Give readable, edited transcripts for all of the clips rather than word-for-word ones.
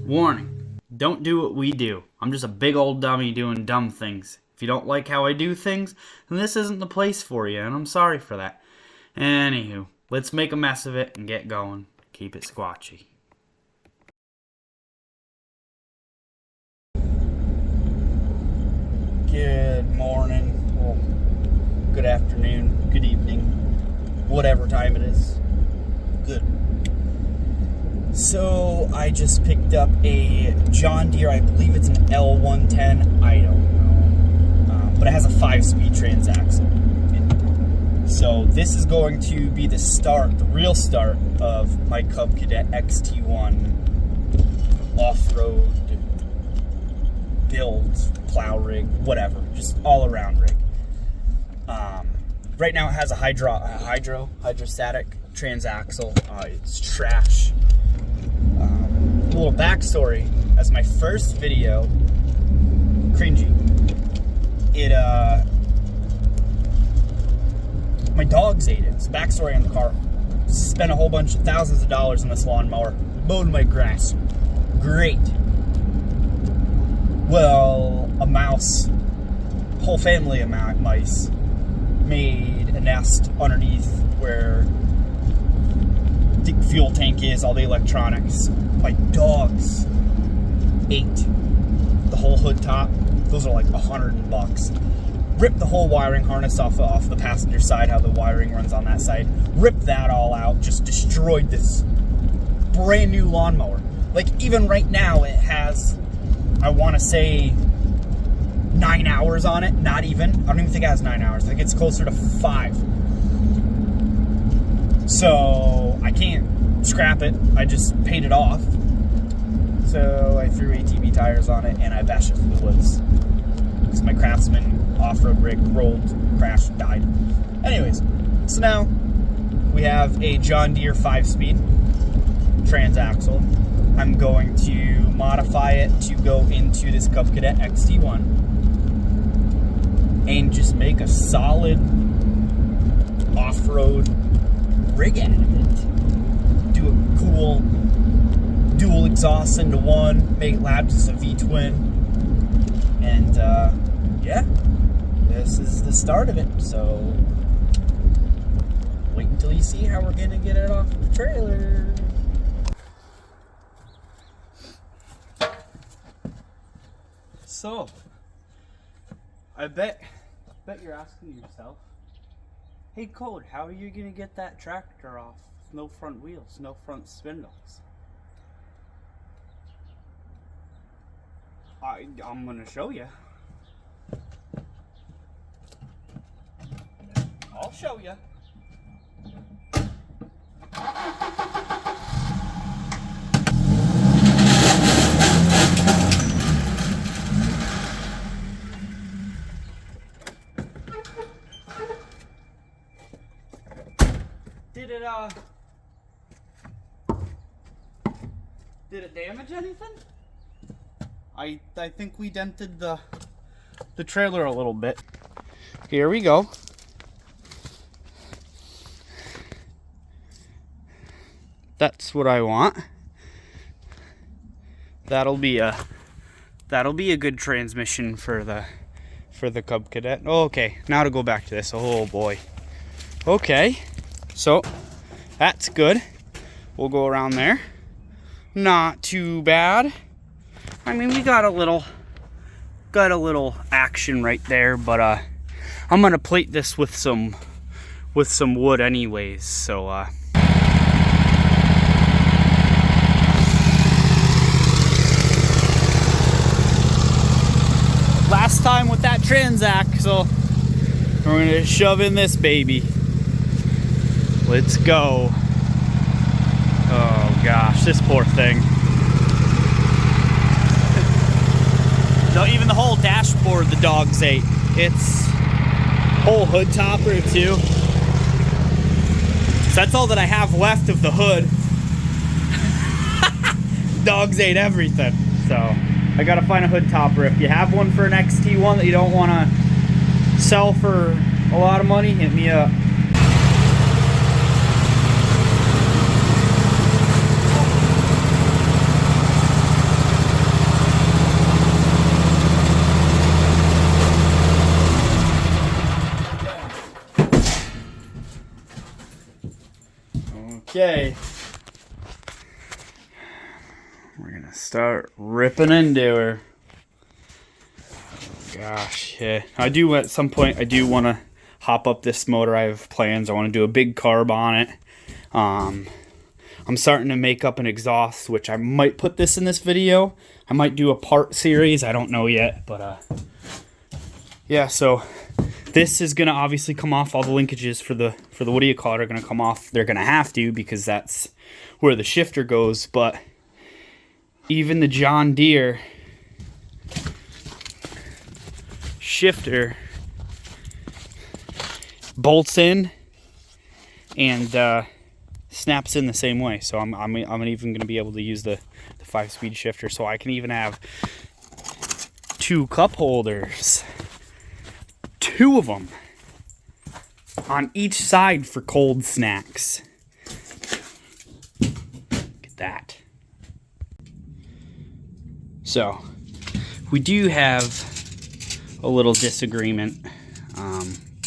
Warning, don't do what we do. I'm just a big old dummy doing dumb things. If you don't like how I do things, then this isn't the place for you, and I'm sorry for that. Anywho, let's make a mess of it and get going. Keep it squatchy. Good morning, well, good afternoon, good evening, whatever time it is. Good. So, I just picked up a John Deere, I believe it's an L110, I don't know, but it has a 5-speed transaxle. So, this is going to be the start, the real start of my Cub Cadet XT1 Offroad build, plow rig, whatever, just all around rig. Right now it has a hydrostatic transaxle. It's trash. A little backstory: as my first video, cringy. My dogs ate it. So backstory on the car: spent a whole bunch of thousands of dollars on this lawnmower, mowed my grass, great. Well, a mouse, whole family of mice, made a nest underneath where the fuel tank is, all the electronics. My dogs ate the whole hood top. Those are like $100. Ripped the whole wiring harness off the passenger side, how the wiring runs on that side. Ripped that all out, just destroyed this brand new lawnmower. Like, even right now it has, I want to say, 9 hours on it. Not even. I don't even think it has 9 hours. I think it's closer to 5. So I can't scrap it. I just paid it off. So I threw ATV tires on it and I bashed it through the woods. Because my Craftsman off-road rig rolled, crashed, died. Anyways, so now we have a John Deere 5-speed transaxle. I'm going to modify it to go into this Cub Cadet XT1 and just make a solid off-road rig out of it. Do a cool dual exhaust into one, make it lab as a V-twin, and yeah, this is the start of it. So wait until you see how we're gonna get it off the trailer. So, I bet you're asking yourself, hey Code, how are you gonna get that tractor off? No front wheels, no front spindles. I'm gonna show you. I'll show you. Did it damage anything? I think we dented the trailer a little bit. Here we go. That's what I want. That'll be a good transmission for the Cub Cadet. Okay, now to go back to this. Oh boy. Okay. So that's good. We'll go around there. Not too bad. I mean, we got a little action right there, but I'm gonna plate this with some wood anyways. So last time with that Transaxle, we're gonna shove in this baby. Let's go. Oh gosh, this poor thing. No, even the whole dashboard the dogs ate. It's whole hood topper too. So that's all that I have left of the hood. Dogs ate everything. So I gotta find a hood topper. If you have one for an XT1 that you don't want to sell for a lot of money, hit me up. Okay. We're gonna start ripping into her. Oh, gosh, yeah. I do at some point. I do want to hop up this motor. I have plans. I want to do a big carb on it. I'm starting to make up an exhaust, which I might put this in this video. I might do a part series. I don't know yet, but yeah. So this is gonna obviously come off. All the linkages for the what do you call it are gonna come off. They're gonna have to, because that's where the shifter goes. But even the John Deere shifter bolts in and snaps in the same way. So I'm even going to be able to use the 5-speed shifter, so I can even have 2 cup holders, 2 of them on each side for cold snacks. Look at that. So we do have a little disagreement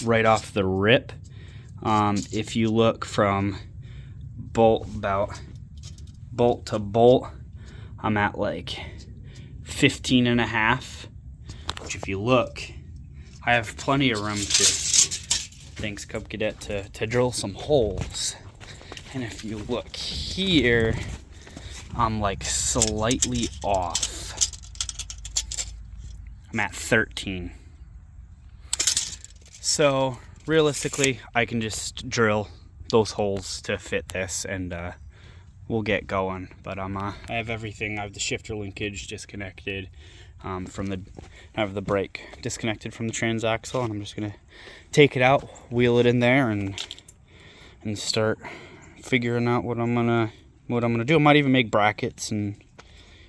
right off the rip. If you look from bolt to bolt, I'm at like 15.5, which if you look, I have plenty of room to, thanks Cub Cadet, to drill some holes. And if you look here, I'm like slightly off. I'm at 13. So realistically, I can just drill those holes to fit this, and we'll get going. But I have everything. I have the shifter linkage disconnected I have the brake disconnected from the transaxle, and I'm just gonna take it out, wheel it in there, and start figuring out what I'm gonna do. I might even make brackets and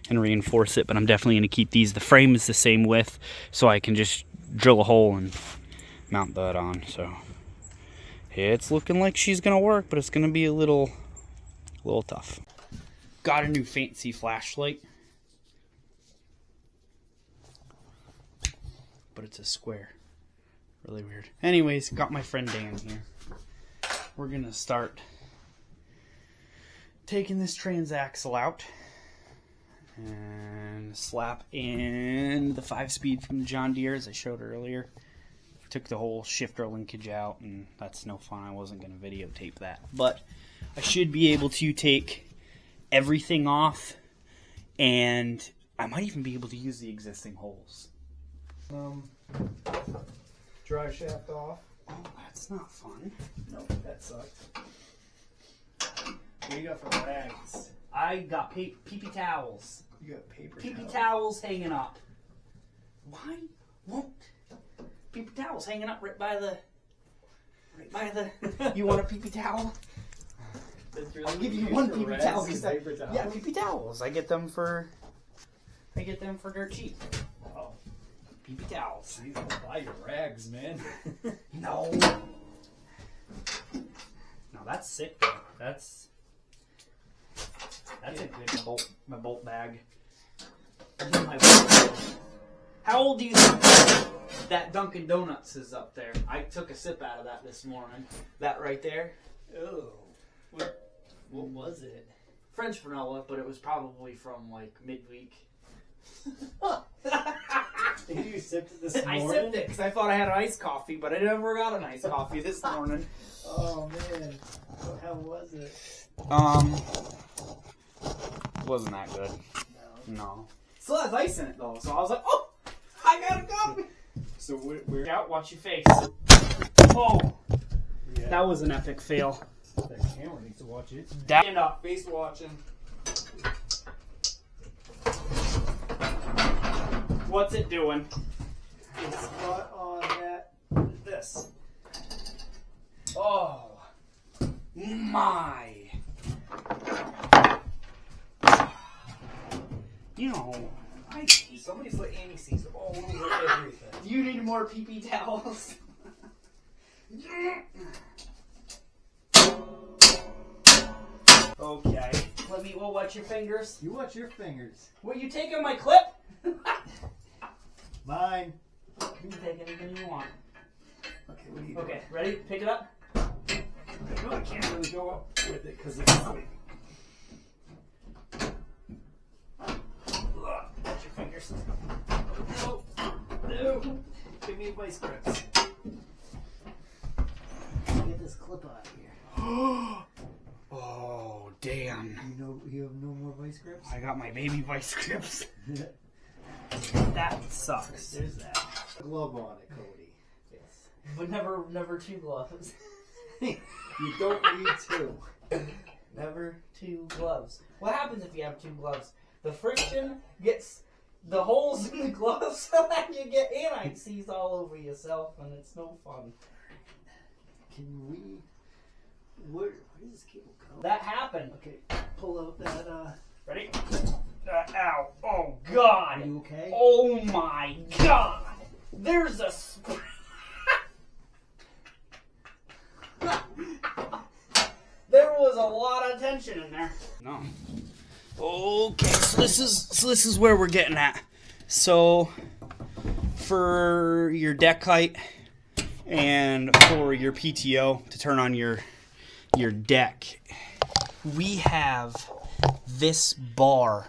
reinforce it, but I'm definitely gonna keep these. The frame is the same width, so I can just drill a hole and mount that on. So it's looking like she's gonna work, but it's gonna be a little tough. Got a new fancy flashlight, but it's a square. Really weird. Anyways, got my friend Dan here. We're gonna start taking this transaxle out and slap in the 5-speed from the John Deere, as I showed earlier. Took the whole shifter linkage out, and that's no fun. I wasn't going to videotape that. But I should be able to take everything off, and I might even be able to use the existing holes. Drive shaft off. Oh, that's not fun. Nope, that sucked. What do you got for rags? I got pee-pee towels. You got paper Pee-pee towel. towels hanging up. Why won't pee-pee towels hanging up right by the you want a pee-pee towel? I'll give you one pee-pee towel. Yeah, pee-pee towels. I get them for dirt cheap. Oh. Pee-pee towels. Jeez, don't buy your rags, man. No. No, that's sick. That's a good my bolt bag. How old do you think that Dunkin' Donuts is up there? I took a sip out of that this morning. That right there. Oh. What was it? French vanilla, but it was probably from like midweek. You sipped it this morning? I sipped it because I thought I had an iced coffee, but I never got an iced coffee this morning. Oh man. How was it? Wasn't that good. No. Still has ice in it though, so I was like, oh, I got a coffee. So we're Out, watch your face. Oh, yeah. that was an epic fail. That camera needs to watch it. Stand up, face watching. What's it doing? It's got on this. Oh my! You know, Somebody's like Amy sees all over everything. you need more pee-pee towels. Okay. We'll watch your fingers. You watch your fingers. Will you take my clip? Mine. You can take anything you want. Okay, what do you Okay, ready? Pick it up. I know I can't really go up with it because it's like. Touch your fingers. No, no. Give me vice grips. Get this clip out of here. Oh, damn. You have no more vice grips? I got my baby vice grips. That sucks. There's that. Glove on it, Cody. Yes. But never two gloves. You don't need two. Never two gloves. What happens if you have two gloves? The friction gets the holes in the gloves, so that you get anti-seize all over yourself, and it's no fun. Can we... Where does this cable go? That happened. Okay, pull out that, Ready? Ow. Oh, God. Are you okay? Oh, my God. There's a... There was a lot of tension in there. No. Okay, so this is where we're getting at. So for your deck height and for your PTO to turn on your deck, we have this bar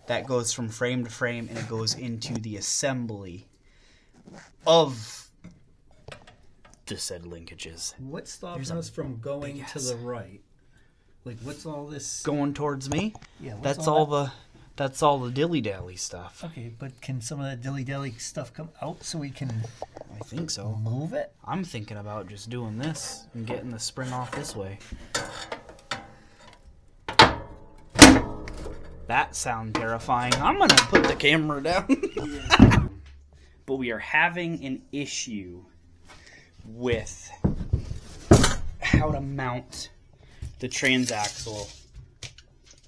that goes from frame to frame, and it goes into the assembly of the said linkages. What's stopping us from going to the right? Like, what's all this? Going towards me? Yeah, That's all the dilly-dally stuff. Okay, but can some of that dilly-dally stuff come out so we can I think so. move it? I'm thinking about just doing this and getting the spring off this way. That sounds terrifying. I'm gonna put the camera down. But we are having an issue with how to mount the transaxle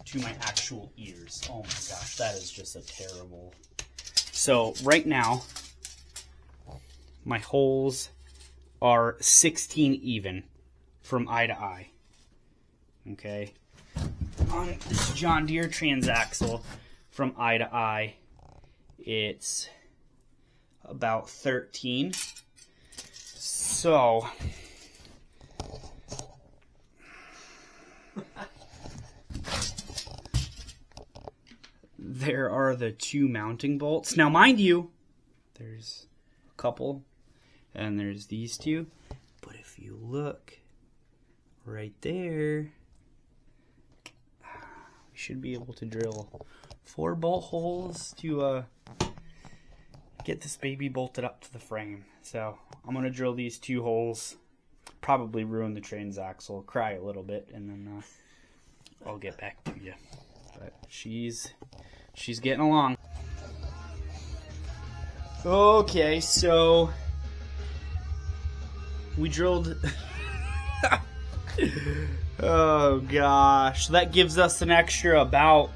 to my actual ears. Oh my gosh, that is just a terrible. So right now, my holes are 16 even from eye to eye. Okay. On this John Deere transaxle, from eye to eye, it's about 13. So there are the two mounting bolts. Now, mind you, there's a couple, and there's these two. But if you look right there, we should be able to drill 4 bolt holes to get this baby bolted up to the frame. So I'm going to drill these 2 holes, probably ruin the transaxle, cry a little bit, and then I'll get back to you. But she's getting along. Okay, so we drilled. Oh gosh, that gives us an extra about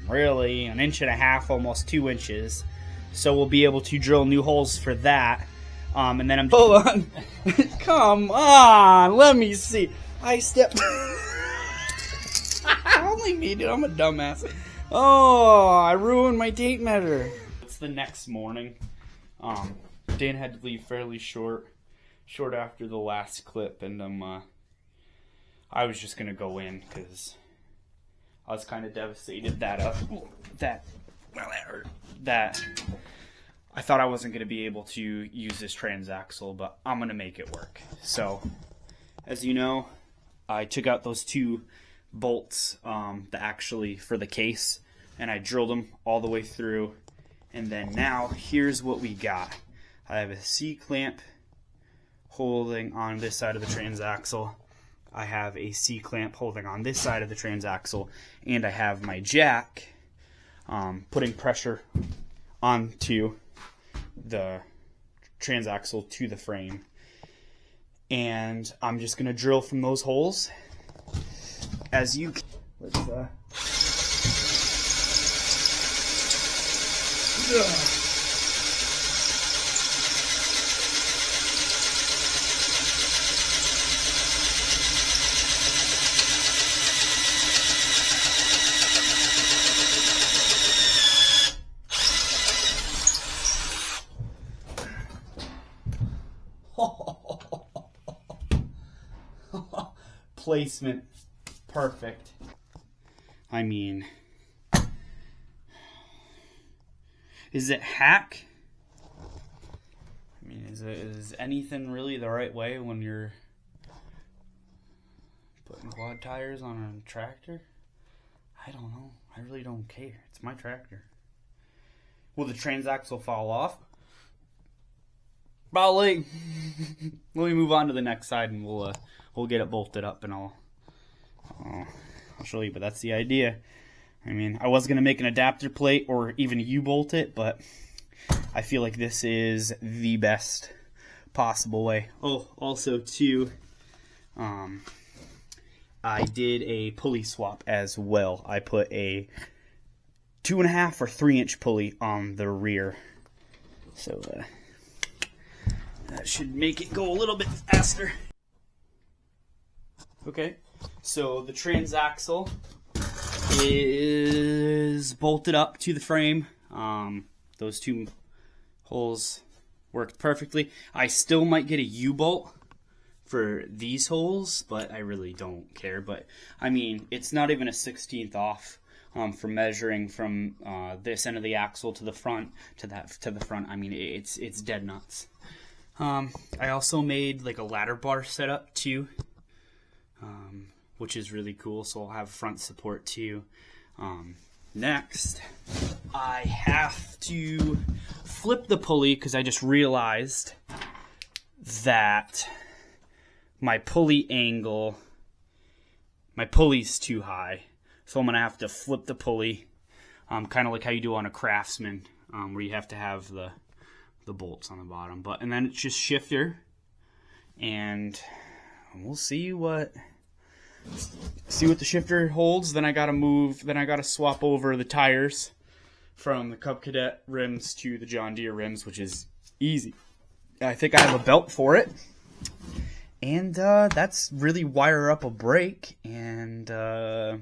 really 1.5 inches, almost 2 inches. So we'll be able to drill new holes for that. And then hold on. Come on, let me see. I stepped. Only me, dude. I'm a dumbass. Oh, I ruined my tape measure. It's the next morning. Dan had to leave fairly short after the last clip, and I was just gonna go in because I was kind of devastated that I thought I wasn't gonna be able to use this transaxle, but I'm gonna make it work. So, as you know, I took out those 2 bolts actually for the case, and I drilled them all the way through. And then now here's what we got. I have a C-clamp holding on this side of the transaxle. I have a C-clamp holding on this side of the transaxle, and I have my jack putting pressure onto the transaxle to the frame. And I'm just gonna drill from those holes. As you let's placement, perfect. I mean, is it hack? I mean, is anything really the right way when you're putting quad tires on a tractor? I don't know. I really don't care. It's my tractor. Will the transaxle fall off? Probably. Let me move on to the next side and we'll get it bolted up and I'll show you. But that's the idea. I mean, I was gonna make an adapter plate or even U-bolt it, but I feel like this is the best possible way. Oh, also too, I did a pulley swap as well. I put a 2.5 or 3-inch pulley on the rear, so that should make it go a little bit faster. Okay, so the transaxle is bolted up to the frame. Those 2 holes worked perfectly. I still might get a U-bolt for these holes, but I really don't care. But I mean, it's not even a 1/16 off for measuring from this end of the axle to the front to the front. I mean, it's dead nuts. I also made like a ladder bar setup too, which is really cool. So I'll have front support too. Next, I have to flip the pulley because I just realized that my pulley angle, my pulley's too high. So I'm going to have to flip the pulley, kind of like how you do on a Craftsman, where you have to have the bolts on the bottom. And then it's just shifter, and we'll see what the shifter holds. Then I gotta swap over the tires from the Cub Cadet rims to the John Deere rims, which is easy. I think I have a belt for it, and that's really wire up a brake, and I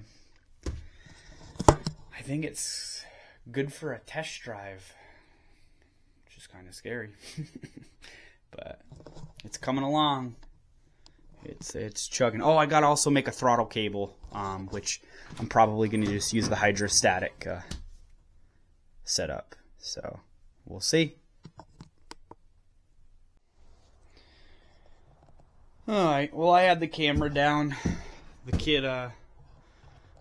think it's good for a test drive, which is kind of scary. But it's coming along. It's chugging. Oh, I gotta also make a throttle cable, which I'm probably gonna just use the hydrostatic setup. So we'll see. All right. Well, I had the camera down. The kid,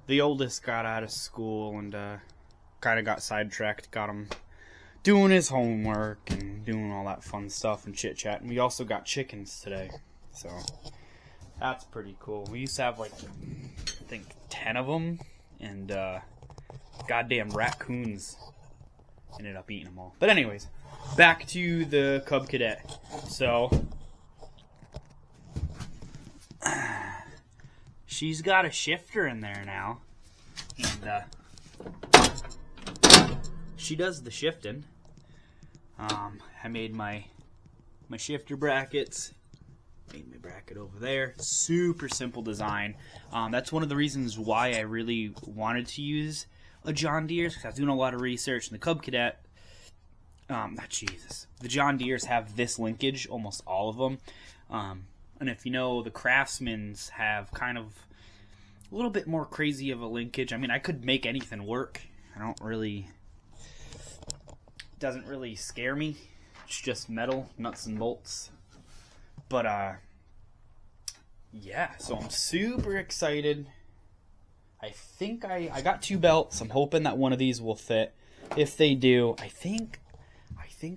the oldest, got out of school and kind of got sidetracked. Got him doing his homework and doing all that fun stuff and chit chat. And we also got chickens today, so that's pretty cool. We used to have like, I think 10 of them, and goddamn raccoons ended up eating them all. But anyways, back to the Cub Cadet. So she's got a shifter in there now, and she does the shifting. I made my shifter brackets. Made my bracket over there. Super simple design. That's one of the reasons why I really wanted to use a John Deere, because I was doing a lot of research. And the Cub Cadet, the John Deeres have this linkage, almost all of them. And if you know, the Craftsmans have kind of a little bit more crazy of a linkage. I mean, I could make anything work. Doesn't really scare me. It's just metal, nuts and bolts. But, yeah, so I'm super excited. I think I got 2 belts. I'm hoping that one of these will fit. If they do, I think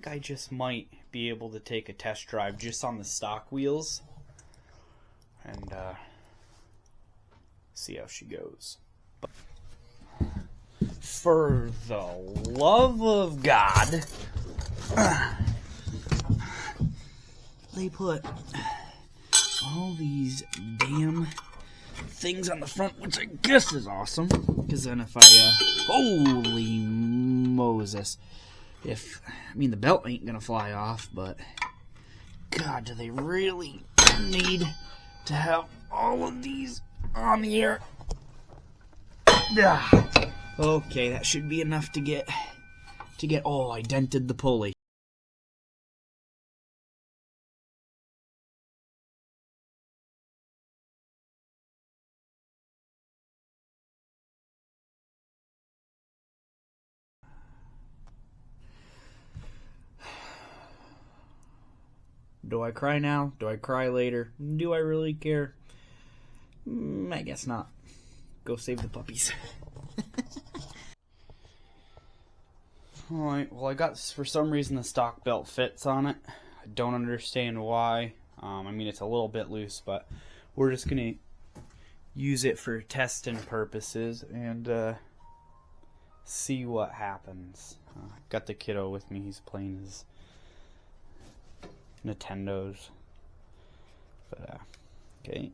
I just might be able to take a test drive just on the stock wheels and see how she goes. But for the love of God, they put all these damn things on the front, which I guess is awesome, because then if I holy Moses, the belt ain't gonna fly off, but God, do they really need to have all of these on here? Okay, that should be enough to get oh, I dented the pulley. Do I cry now? Do I cry later? Do I really care? I guess not. Go save the puppies. Alright, well I got, for some reason, the stock belt fits on it. I don't understand why. I mean, it's a little bit loose, but we're just going to use it for testing purposes and see what happens. Got the kiddo with me. He's playing his Nintendos. But, okay.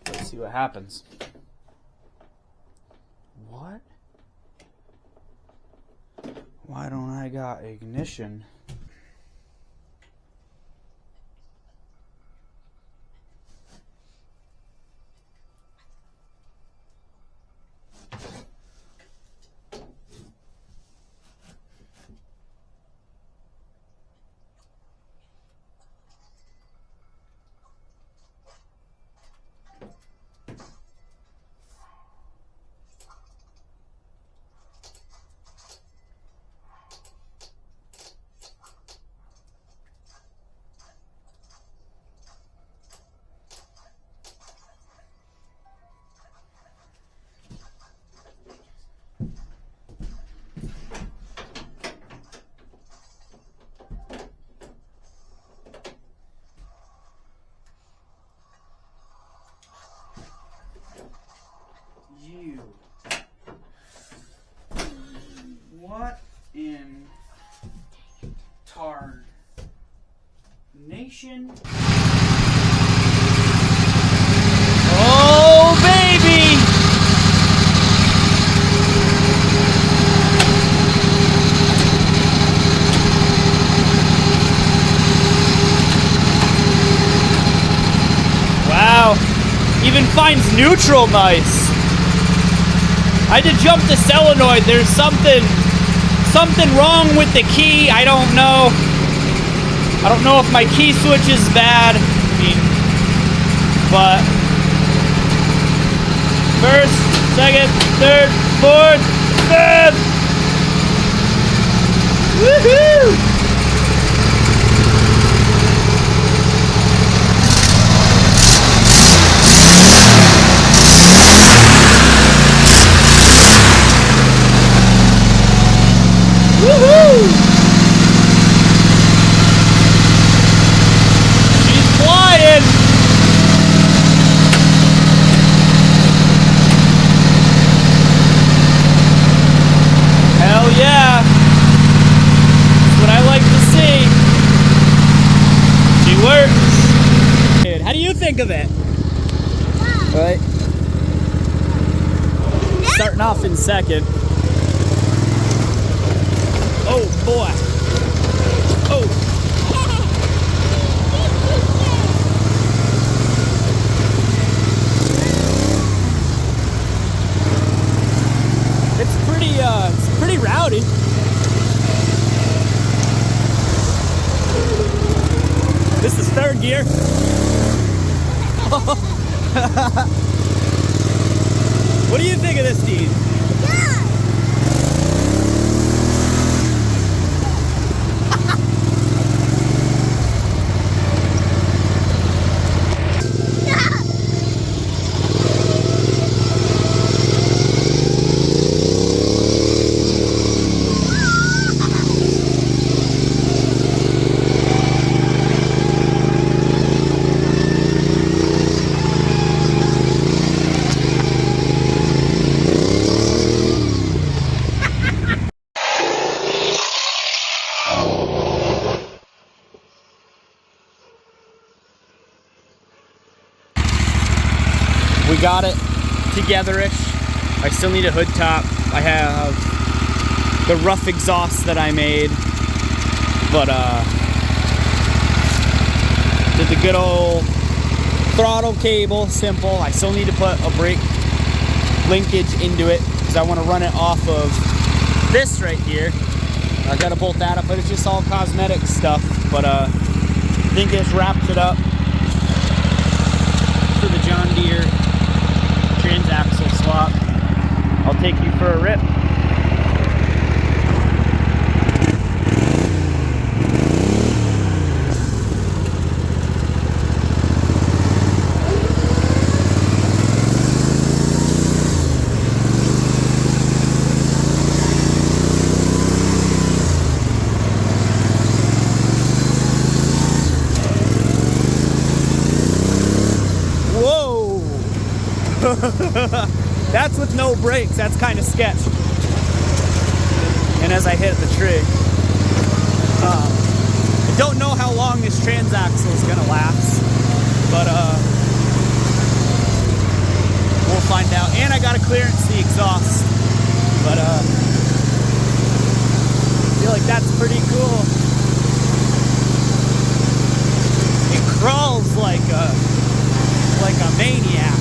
Let's see what happens. What? Why don't I got ignition? What in tarnation? Oh, baby! Wow, even finds neutral nice. I had to jump the solenoid. There's something wrong with the key. I don't know. I don't know if my key switch is bad. I mean, but first, second, third, fourth, fifth. Woohoo! Woohoo! She's flying! Hell yeah! That's what I like to see. She works. Dude, how do you think of it? Wow. Right? Starting off in second. Oh boy. Oh. It's pretty rowdy. This is third gear. What do you think of this, Dean? We got it together-ish. I still need a hood top. I have the rough exhaust that I made, but did the good old throttle cable, simple. I still need to put a brake linkage into it because I want to run it off of this right here. I gotta bolt that up, but it's just all cosmetic stuff. But I think it's wrapped it up for the John Deere Transaxle swap. I'll take you for a rip. That's with no brakes. That's kind of sketch. And as I hit the tree, I don't know how long this transaxle is gonna last, but we'll find out. And I got to clearance the exhaust, but I feel like that's pretty cool. It crawls like a maniac.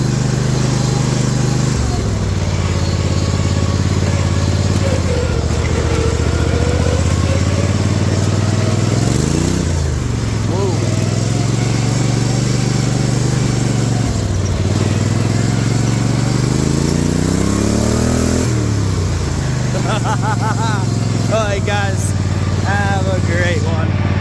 Alright guys, have a great one.